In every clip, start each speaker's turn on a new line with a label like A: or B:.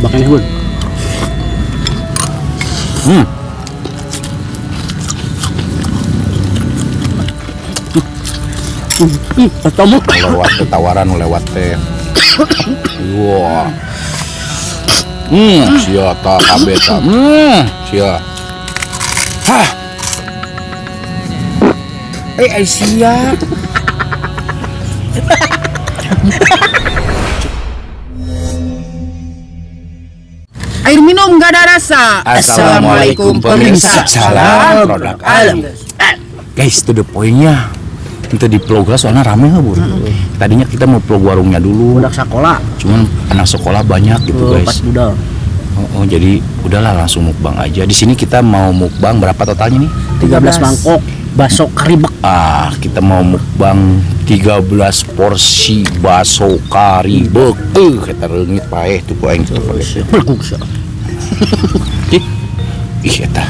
A: Makan Bun. Ketemu
B: lewat teh tawaran lewat teh. Wah. Sia ta kabeh ta. Sia. Hah. Sia.
C: Air minum nggak ada rasa.
B: Assalamualaikum pemirsa. Salam produk alam. Guys, to the point-nya. Itu di vlog soalnya rame nggak Bu? Tadinya kita mau vlog warungnya dulu.
A: budak sekolah.
B: Cuman anak sekolah banyak gitu guys.
A: Pas budal.
B: Oh, jadi udahlah langsung mukbang aja. Di sini kita mau mukbang berapa totalnya nih?
A: 13 mangkok bakso karibek.
B: Kita mau mukbang 13 porsi bakso karibek. Kita reungit paeh tuh poeng tuh. Ih, eta.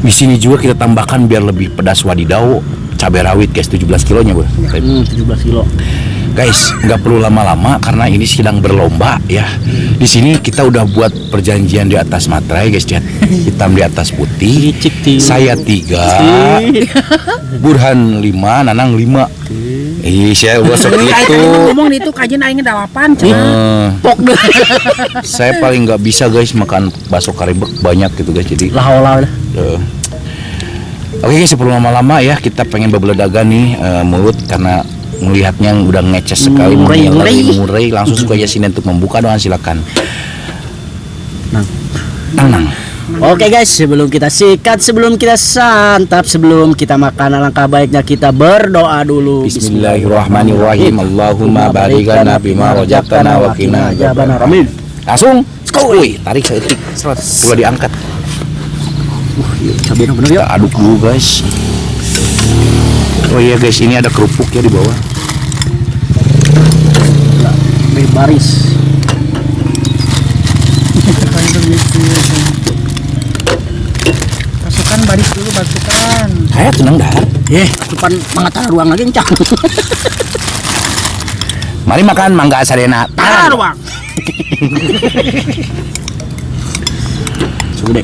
B: Di sini juga kita tambahkan biar lebih pedas wadidaw cabai rawit guys, 17 kilonya Bu.
A: 17 kilo.
B: Guys, nggak perlu lama-lama karena ini sedang berlomba ya. Di sini kita udah buat perjanjian di atas materai guys ya. Hitam di atas putih. Saya 3, Burhan 5, Nanang 5. Saya gosok itu.
C: Ngomong itu kajian aing 8
B: Pok deh. Saya paling nggak bisa guys makan bakso karibek banyak gitu guys, jadi
A: Lah.
B: Oke guys, sebelum lama-lama ya kita pengen bebeledagan nih mulut karena melihatnya udah ngeces sekali, murai langsung suka Yasin untuk membuka doang, silakan. Nang.
A: Oke guys, sebelum kita sikat, sebelum kita santap, sebelum kita makan, alangkah baiknya kita berdoa dulu.
B: Bismillahirrahmanirrahim. Allahumma barik lana bima razaqtana wa qina adzabannar. Amin. Langsung, skoi, tarik seetik, udah diangkat.
A: Cabenya bener ya.
B: Aduk dulu guys. Oh iya guys, ini ada kerupuk ya di bawah.
A: Baris.
C: Masukkan baris dulu, masukkan.
B: Kayak tenang dah.
A: Depan mangatan ruang lagi encang.
B: Mari makan mangga asadena.
C: Ruang.
A: Sudah.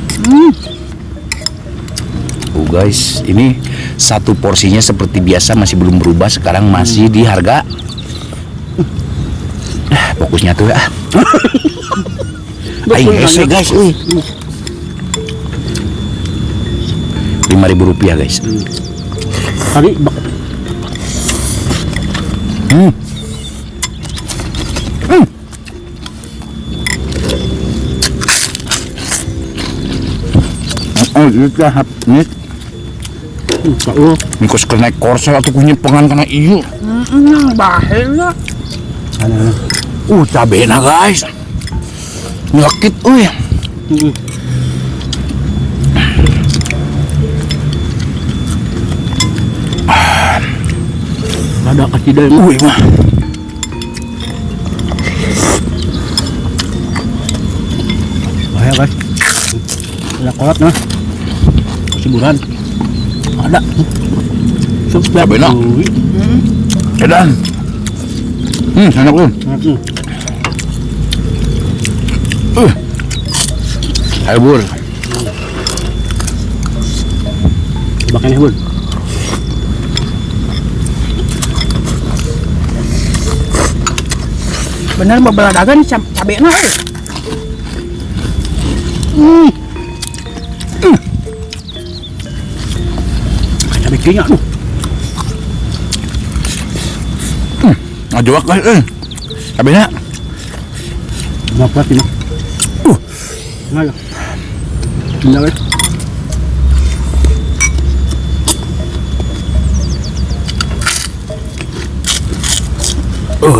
B: Guys, ini satu porsinya seperti biasa masih belum berubah, sekarang masih di harga. Fokusnya tuh ya. Aing hese guys, Rp5.000 guys.
A: Tadi
B: Mikos kena korsel atau punya pengan kena iu.
C: Bahaya.
B: Cabena guys. Nyakit,
A: ada ketidak.
B: Mah.
A: Bahaya guys. Ada kolot nah. Hiburan. Ada.
B: Cabena. Edan. Enak lu. Ayo Bur.
A: Makan Bun.
C: Bener bebeladagan cabenya
A: Cabai kenya tuh.
B: Ngajak guys, cabenya.
A: Mau kuat ini. Ayo. Ini guys.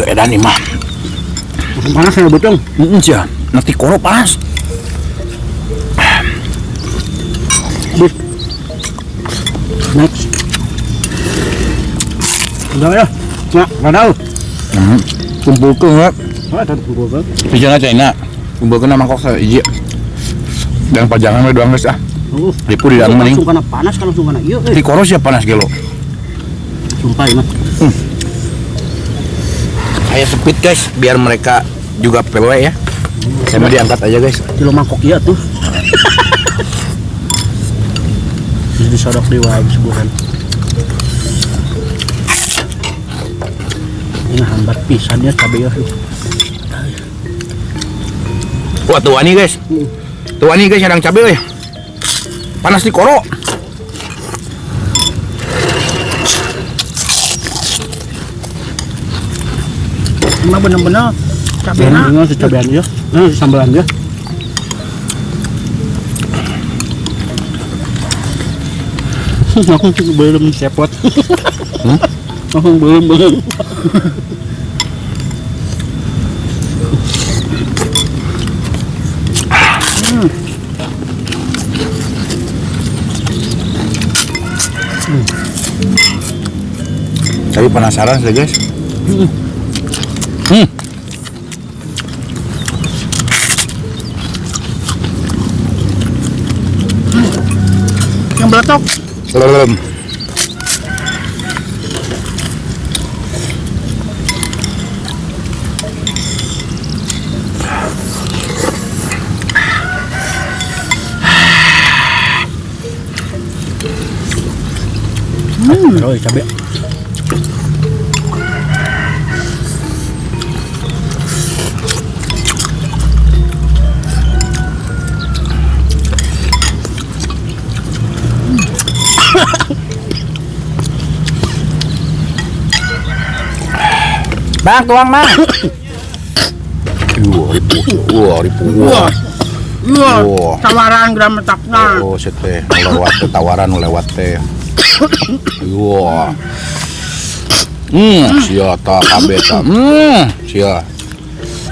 B: Edan nih mah.
A: Panas ya betul.
B: Iya, nanti koro panas.
A: Next. Udah ya. Nah, nggak tahu.
B: Kumpulkan ya.
A: Ada kumpul.
B: Pijangan China. Kumpulkan mangkok saya hiji. Dan pajangan we doang guys ah. Lipu di dalam mending.
A: Langsung kena panas kan langsung kena iya.
B: Di koro siapa panas gelo.
A: Sumpah ini mah.
B: Saya sepit guys biar mereka juga PW ya. Saya mau diangkat aja guys.
A: Kilo mangkok iya tuh. Terus disodok di wae sebulan. Ini hambat pisannya cabai ya.
B: Wah tua nih guys. Tua nih guys yang cabai ya. Panas di koro.
C: Emang bener-bener cabenya.
A: Ini si cabean ya. Nah, si sambalan ya. Aku belum cepot. Aku belum.
B: Tapi penasaran sih guys.
C: Yang beletok.
B: Belum.
A: Oh, cabai.
C: Bang, tuang bang.
B: Ribu.
C: Wah,
B: Wah.
C: tawaran gram metakna.
B: Oh, sete lewat teh tawaran lewat teh. Wah. Sia ta kabeh ta. Sia.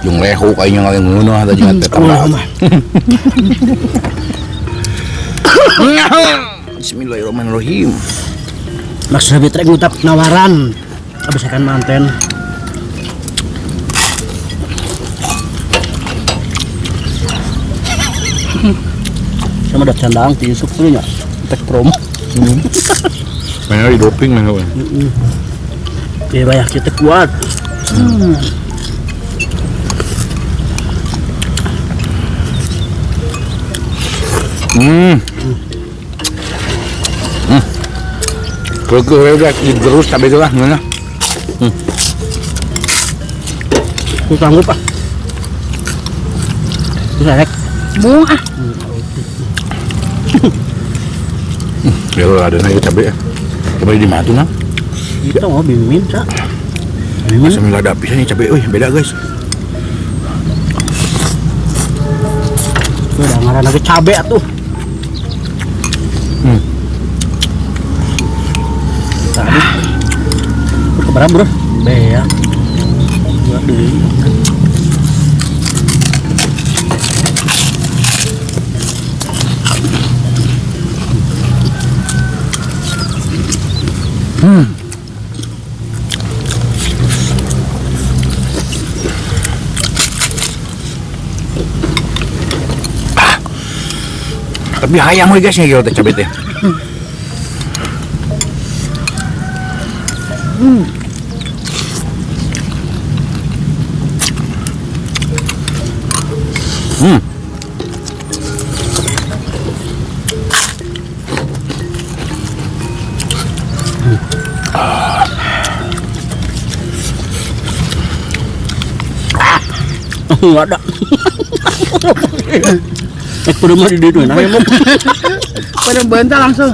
B: Yung leho kayaknya ngaling ngono tadi ngate tambah. Bismillahirrahmanirrahim.
A: Maksudnya bitrek ngutap nawaran. Abis akan manten. Sama ada candang di Yusuf tuh nya. Tek promo.
B: Mana di doping mana kan?
A: Ya banyak kita kuat.
B: Kalau udah digerus cabai itu lah mana?
A: Ku sanggup ah. Bisa rek.
C: Bung ah.
B: Ya lo ada nih cabai ya. Cabai di mana tuh nang?
A: Itu mau bimbing cak. Bimbing.
B: Sambil ada pisahnya cabai, beda guys.
A: Udah ngaran lagi cabai tuh. Tadi. Keberapa bro? Bea. Dua deui.
B: Tapi hayang we guys ya teh cabai teh.
A: Enggak ada. Kudu mah di dieu nah emang.
C: Pada bentar langsung.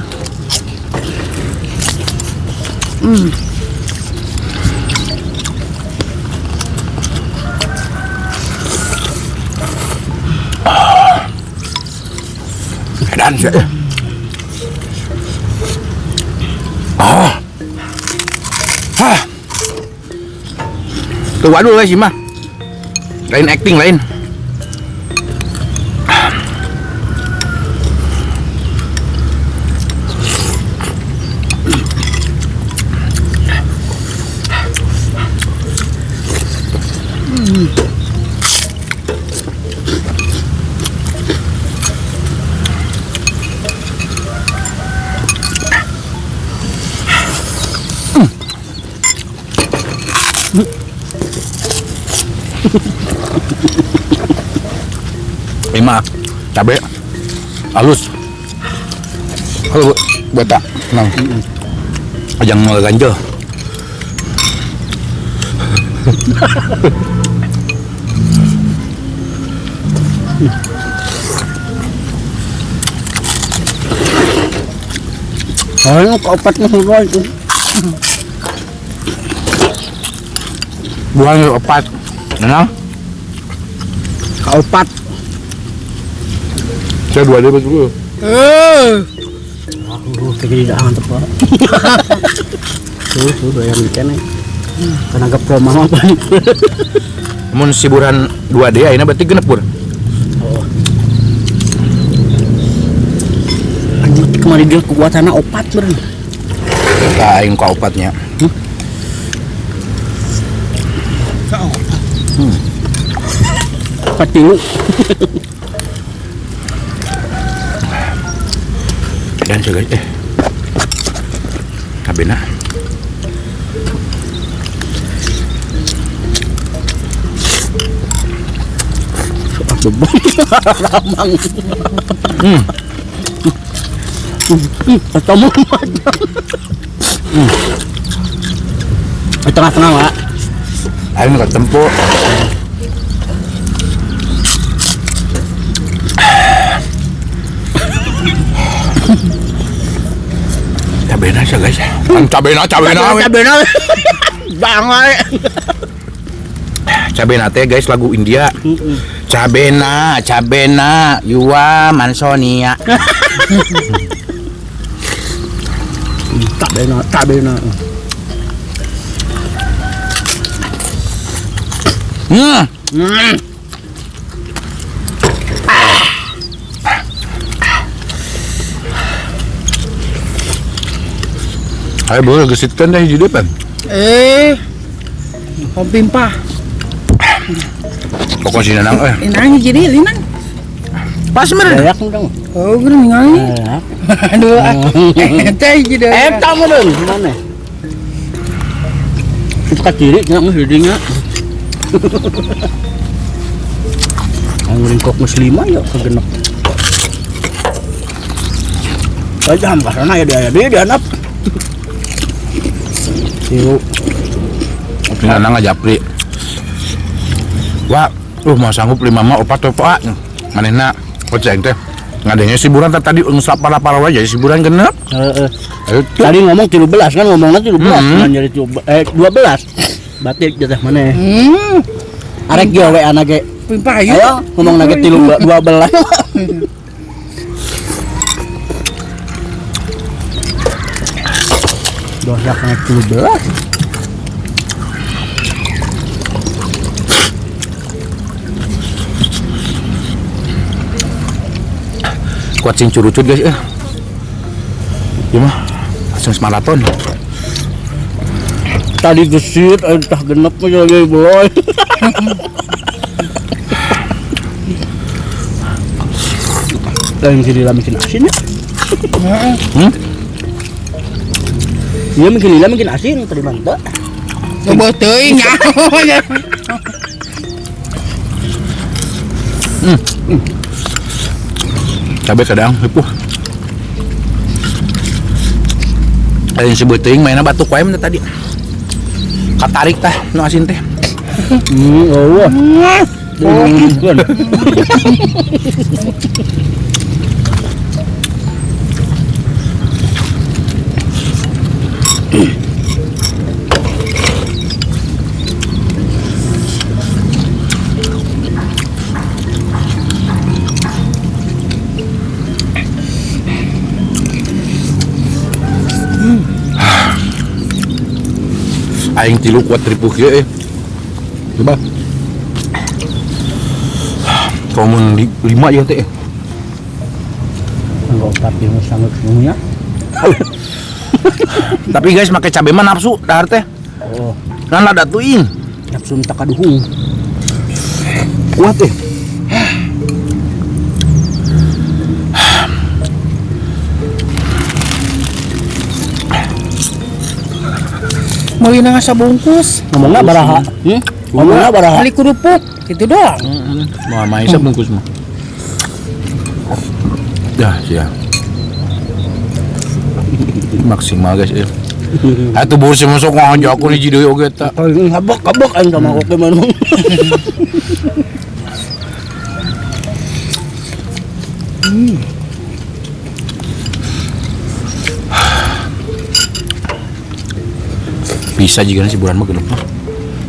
B: Dan sih. Tuh waduh guys mah. Lain acting lain. Lima cabe halus. Halo buat tak nang ajang ganjel.
A: Ano kaupat na huloy itu.
B: Buang yung opat. Ano?
A: Kaupat.
B: Saya dua dia betul.
A: Kegedaan tuh pak. Tuh yang bikin nih. Tenaga promo apa?
B: Mun siburan 2D ayeuna berarti genep pur.
A: Anjing kemarin dia kekuatannya opat beren.
B: Tah aing ka opatnya.
A: Opat tilu.
B: Dan guys kabena.
A: Beban ramang. Ketemu tengah-tengah pak.
B: Aing ka tempo. Cabena sih guys. Cabena.
A: Banget.
B: Cabena teh guys lagu India. Cabena, Yuwa Mansonia.
A: Cabena.
B: Ayo boleh gesitkan deh hiji depan.
C: Pimpah.
B: Pokok si Nanang
C: Inangnya jadi linang.
B: pas meren.
A: Dayak dong.
C: Oh, gini ngai. Aduh. Teh jadi.
A: Tamu dong. Mana? Itu ke kiri nggak mau hidingnya. Anggurin kok muslimah ya kegenap. Jam karena ya dia anak. Yuk.
B: Si Nanang ngajapri. Wah, mau sanggup 5 mah opat topak. Manehna koceng teh. Ngadanya siburan tadi unsap para aja siburan genep. Ayo
A: Tadi ngomong 13 kan ngomongnya 13 kan jadi 12. Batik jatah mana? Arek ge we anak ge.
C: Pimpah
A: Ayo ngomong nage 12. Dosa kena 12.
B: kuat sing curucut guys ya. Gimana? Langsung maraton.
A: Tadi gesit entah genep aja lagi boy. Dan mungkin lila mungkin asin ya. Iya mungkin lila mungkin asin tadi mantap.
C: Coba teuing ya.
B: Cabai kadang heupuh. Ada yang sebut teuing mainna batuk wae mah tadi. Katarik tah nu asin teh.
A: Oh.
B: Aing tilu kuat ripuh kieu coba komun 5 ya teh
A: Enggak tapi sangat semuanya.
B: tapi guys make cabai mah nafsu dahar teh
A: Oh,
B: kan ada tuing
A: nafsu tak kaduhung.
B: kuat teh
C: Mau inang asa bungkus.
A: Ngomongnya baraha. Ngomongnya baraha.
C: Beli kerupuk gitu doang.
B: mau maisa bungkus mah Dah, ya. Maksimal guys ya. Atuh bor masuk ngajak aku di jideui oge eta.
A: Kabok aing sama koke mana.
B: Bisa juga si bulan mah genep mah.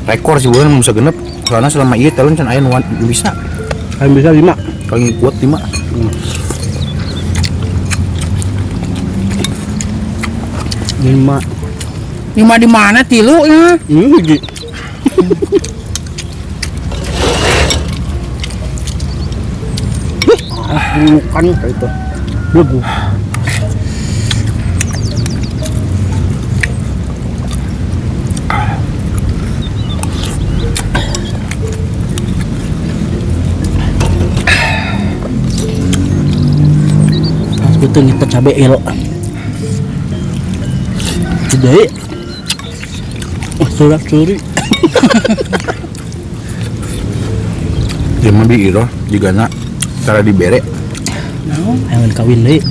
B: Rekor si bulan bisa genep. Soalnya selama ieu talent can aya nu bisa.
A: Aing bisa 5.
B: Paling kuat 5.
A: Lima.
C: Lima di mana tilu ya?
A: Hiji. Bukan itu. Begu. Betul kita cabai elo. Jadi, surat curi.
B: Dia mah biiro jigana cara dibere.
A: Ayo kawin deui.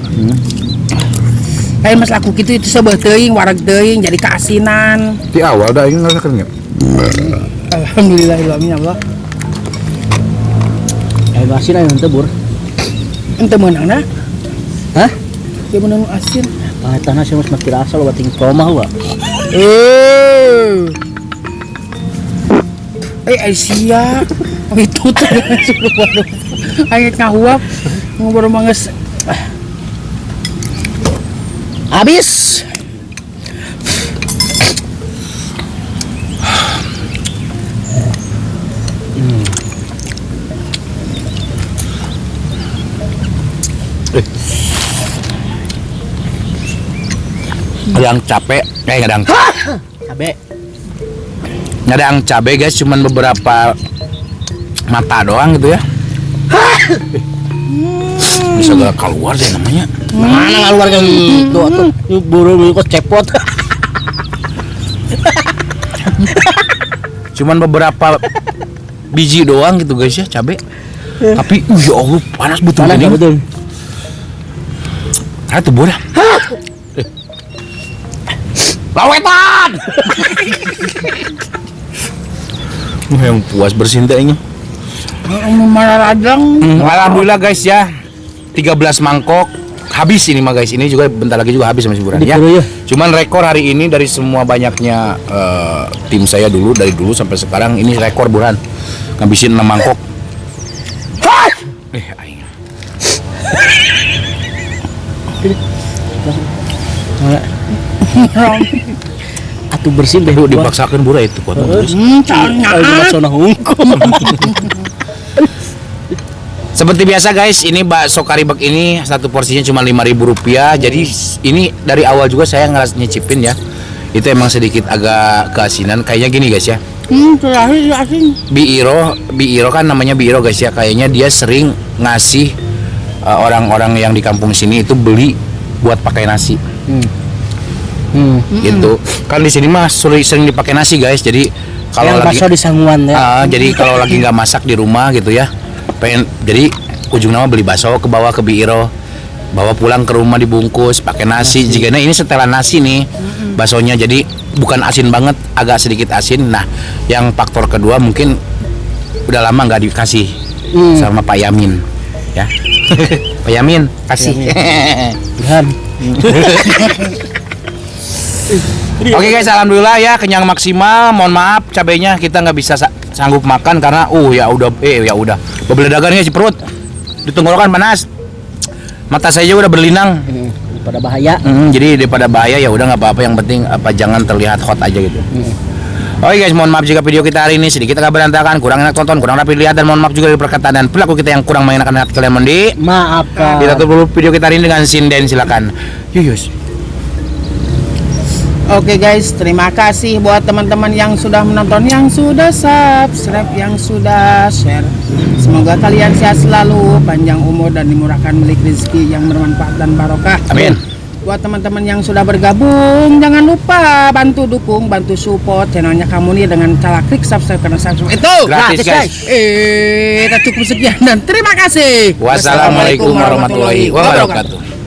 C: Mas laku gitu itu sebeuh teuing, wareg teuing jadi keasinan.
B: Di awal dah aing ngarasakeun nya.
C: Alhamdulillahirabbil alamin.
A: Ayo asin ayo teu bur.
C: Ente meunangna?
A: Hah?
C: Dia meunang asin.
A: Tanah sih mas makin asal lo bating promah wa.
C: Aisyah. Itu tuh suruh waduh. Aing ngahuap ngobrol manges.
A: Habis.
B: Ngadang capek, ngadang
A: Cabe.
B: ngadang cabe guys, cuman beberapa mata doang gitu ya. Bisa gak keluar deh namanya.
A: Mana keluar kan itu atuh. Buru kok cepot.
B: Cuman beberapa biji doang gitu guys ya cabe. Tapi ya Allah panas betul
A: Mana
B: ini.
A: betul.
B: Ah tuh bodah.
A: Lawetan.
B: Yang puas bersin teh ini.
C: Marah radang.
B: Alhamdulillah guys ya. 13 mangkok habis ini mah guys. Ini juga bentar lagi juga habis sama si Buran ya.
A: Betul, ya.
B: Cuman rekor hari ini dari semua banyaknya tim saya dulu dari dulu sampai sekarang ini rekor Buran. Ngabisin 6 mangkok. Aing.
A: Atuh bersih deh
B: Aduh dipaksakan Bura itu kuat terus.
A: Ayo masona hungkul.
B: Seperti biasa guys, ini bakso karibek ini satu porsinya cuma Rp5.000. Jadi ini dari awal juga saya nyicipin ya. Itu emang sedikit agak keasinan. Kayaknya gini guys ya.
C: Terakhir asin.
B: Biiro kan namanya Biiro guys ya. Kayaknya dia sering ngasih orang-orang yang di kampung sini itu beli buat pakai nasi. Gitu. Kan di sini mah sering dipakai nasi guys. Jadi kalau lagi
A: bakso di Sanguan ya.
B: jadi kalau lagi nggak masak di rumah gitu ya. Jadi ujung nama beli bakso ke bawah ke Biiro, bawa pulang ke rumah dibungkus pakai nasi. Jika ini setelan nasi nih baksonya, jadi bukan asin banget, agak sedikit asin. Nah yang faktor kedua mungkin udah lama nggak dikasih sama Pak Yamin ya. Pak Yamin kasih. Oke guys, alhamdulillah ya kenyang maksimal. Mohon maaf cabenya kita nggak bisa sanggup makan karena ya udah bebeledagannya si perut di tenggorokan panas, mata saya juga udah berlinang.
A: Pada bahaya.
B: Jadi daripada bahaya ya udah nggak apa-apa, yang penting jangan terlihat hot aja gitu. Oke guys, mohon maaf jika video kita hari ini sedikit agak berantakan, kurang enak tonton, kurang rapi lihat, dan mohon maaf juga dari perkataan dan perilaku kita yang kurang mengenakan hati kalian.
A: Maafkan.
B: Kita tutup dulu video kita hari ini dengan sinden, silakan. Yuyus.
C: Oke guys, terima kasih buat teman-teman yang sudah menonton, yang sudah subscribe, yang sudah share. Semoga kalian sehat selalu, panjang umur dan dimurahkan milik rezeki yang bermanfaat dan barokah.
B: Amin.
C: Buat teman-teman yang sudah bergabung, jangan lupa bantu dukung, bantu support channelnya kamu nih dengan cara klik subscribe karena subscribe itu
B: Gratis, guys.
C: Kita cukup sekian dan terima kasih.
B: Wassalamualaikum warahmatullahi wabarakatuh.